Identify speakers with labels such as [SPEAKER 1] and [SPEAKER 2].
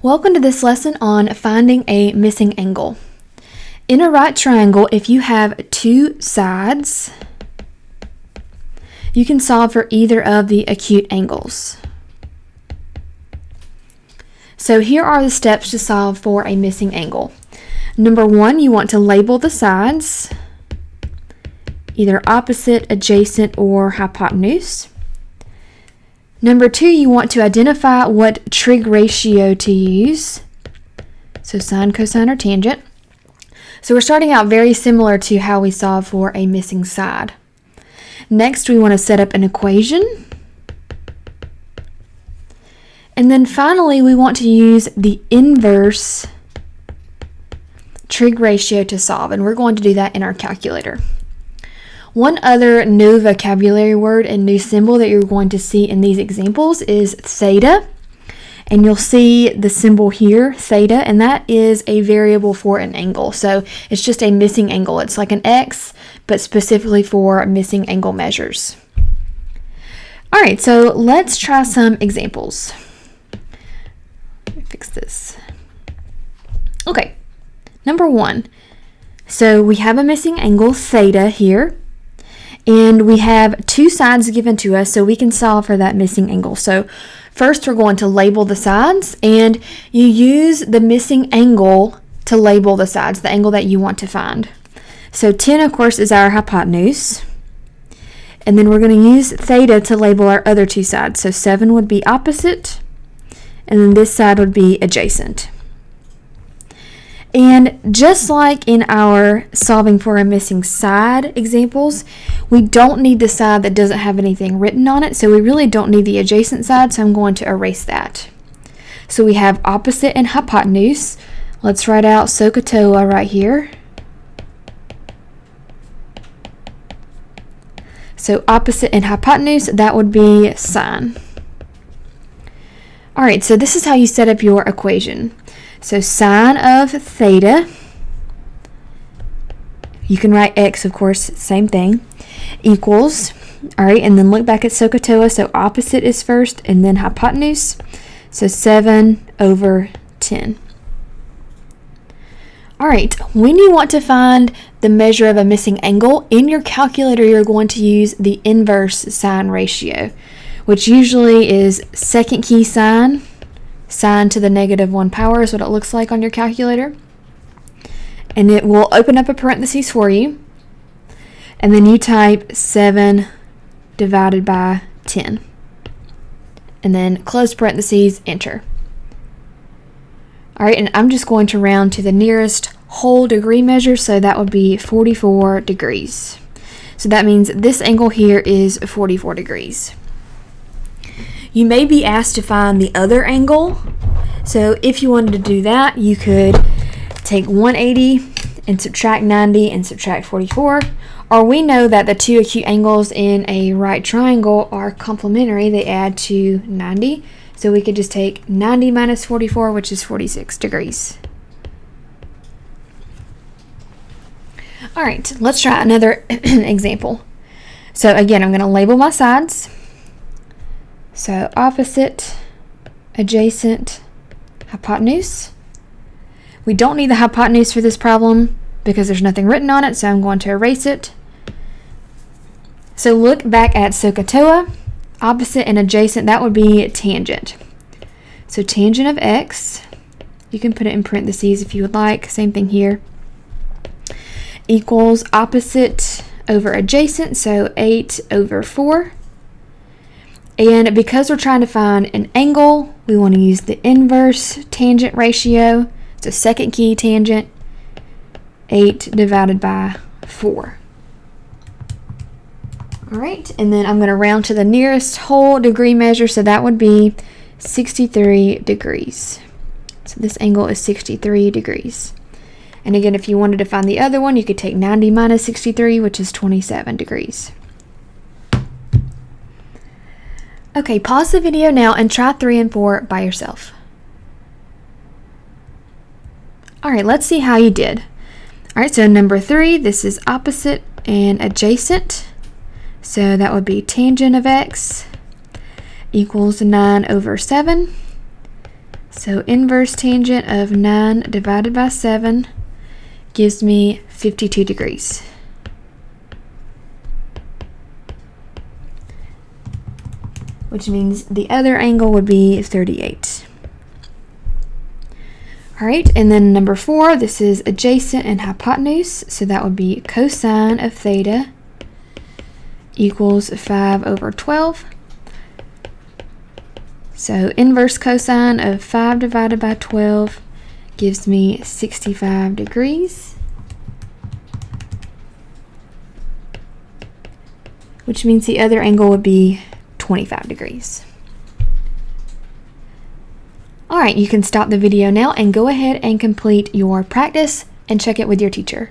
[SPEAKER 1] Welcome to this lesson on finding a missing angle. In a right triangle, if you have two sides, you can solve for either of the acute angles. So here are the steps to solve for a missing angle. Number one, you want to label the sides, either opposite, adjacent, or hypotenuse. Number two, you want to identify what trig ratio to use. So sine, cosine, or tangent. So we're starting out very similar to how we solve for a missing side. Next, we want to set up an equation. And then finally, we want to use the inverse trig ratio to solve. And we're going to do that in our calculator. One other new vocabulary word and new symbol that you're going to see in these examples is theta. And you'll see the symbol here, theta, and that is a variable for an angle. So it's just a missing angle. It's like an x, but specifically for missing angle measures. All right, so let's try some examples. Let me fix this. Okay, number one. So we have a missing angle, theta, here. And we have two sides given to us, so we can solve for that missing angle. So first we're going to label the sides, and you use the missing angle to label the sides, the angle that you want to find. So 10, of course, is our hypotenuse. And then we're going to use theta to label our other two sides. So 7 would be opposite, and then this side would be adjacent. And just like in our solving for a missing side examples, we don't need the side that doesn't have anything written on it, so we really don't need the adjacent side, so I'm going to erase that. So we have opposite and hypotenuse. Let's write out SOHCAHTOA right here. So opposite and hypotenuse, that would be sine. All right, so this is how you set up your equation. So sine of theta, you can write x, of course, same thing, equals, all right, and then look back at SOHCAHTOA, so opposite is first and then hypotenuse, so 7 over 10. All right, when you want to find the measure of a missing angle, in your calculator you're going to use the inverse sine ratio, which usually is second key sine to the -1 power is what it looks like on your calculator. And it will open up a parentheses for you. And then you type 7 divided by 10. And then close parentheses, enter. All right, and I'm just going to round to the nearest whole degree measure, so that would be 44 degrees. So that means this angle here is 44 degrees. You may be asked to find the other angle. So if you wanted to do that, you could take 180 and subtract 90 and subtract 44. Or we know that the two acute angles in a right triangle are complementary. They add to 90. So we could just take 90 minus 44, which is 46 degrees. All right, let's try another example. So again, I'm going to label my sides. So opposite, adjacent, hypotenuse. We don't need the hypotenuse for this problem because there's nothing written on it, so I'm going to erase it. So look back at SOHCAHTOA, opposite and adjacent, that would be tangent. So tangent of x, you can put it in parentheses if you would like, same thing here, equals opposite over adjacent, so 8 over 4. And because we're trying to find an angle, we want to use the inverse tangent ratio. So second key tangent, 8 divided by 4. All right, and then I'm going to round to the nearest whole degree measure, so that would be 63 degrees. So this angle is 63 degrees. And again, if you wanted to find the other one, you could take 90 minus 63, which is 27 degrees. Okay, pause the video now and try 3 and 4 by yourself. All right, let's see how you did. All right, so number 3, this is opposite and adjacent. So that would be tangent of x equals 9 over 7. So inverse tangent of 9 divided by 7 gives me 52 degrees. Which means the other angle would be 38. All right, and then number 4, this is adjacent and hypotenuse, so that would be cosine of theta equals 5 over 12. So inverse cosine of 5 divided by 12 gives me 65 degrees, which means the other angle would be 25 degrees. All right, you can stop the video now and go ahead and complete your practice and check it with your teacher.